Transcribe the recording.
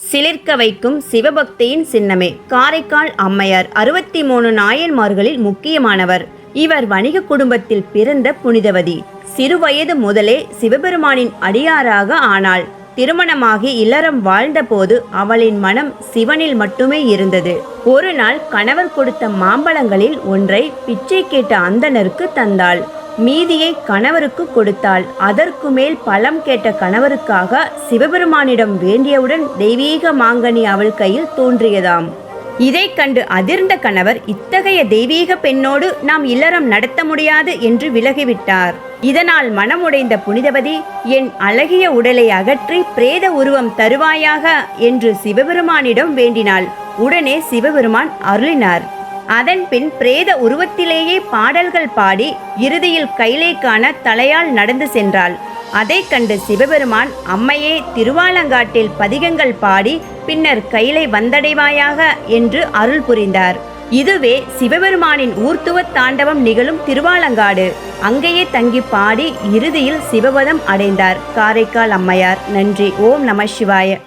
சிலிர்க்க வைக்கும் சிவபக்தியின் சின்னமே காரைக்கால் அம்மையார் 63 நாயன்மார்களில் முக்கியமானவர். இவர் வணிக குடும்பத்தில் பிறந்த புனிதவதி. சிறுவயது முதலே சிவபெருமானின் அடியாராக ஆனாள். திருமணமாகி இல்லறம் வாழ்ந்தபோது அவளின் மனம் சிவனில் மட்டுமே இருந்தது. ஒரு நாள் கணவர் கொடுத்த மாம்பழங்களில் ஒன்றை பிச்சை கேட்ட அந்தணருக்கு தந்தாள். மீதியை கணவருக்கு கொடுத்தாள். அதற்கு மேல் பழம் கேட்ட கணவருக்காக சிவபெருமானிடம் வேண்டியவுடன் தெய்வீக மாங்கனி அவள் கையில் தோன்றியதாம். இதை கண்டு அதிர்ந்த கணவர், இத்தகைய தெய்வீக பெண்ணோடு நாம் இல்லறம் நடத்த முடியாது என்று விலகிவிட்டார். இதனால் மனமுடைந்த புனிதவதி, என் அழகிய உடலை அகற்றி பிரேத உருவம் தருவாயாக என்று சிவபெருமானிடம் வேண்டினாள். உடனே சிவபெருமான் அருளினார். அதன் பின் பிரேத உருவத்திலேயே பாடல்கள் பாடி இறுதியில் கைலை காண தலையால் நடந்து சென்றாள். அதை கண்டு சிவபெருமான், அம்மையே திருவாலங்காட்டில் பதிகங்கள் பாடி பின்னர் கைலை வந்தடைவாயாக என்று அருள் புரிந்தார். இதுவே சிவபெருமானின் ஊர்த்துவ தாண்டவம் நிகழும் திருவாலங்காடு. அங்கேயே தங்கி பாடி இறுதியில் சிவபதம் அடைந்தார் காரைக்கால் அம்மையார். நன்றி. ஓம் நம சிவாய.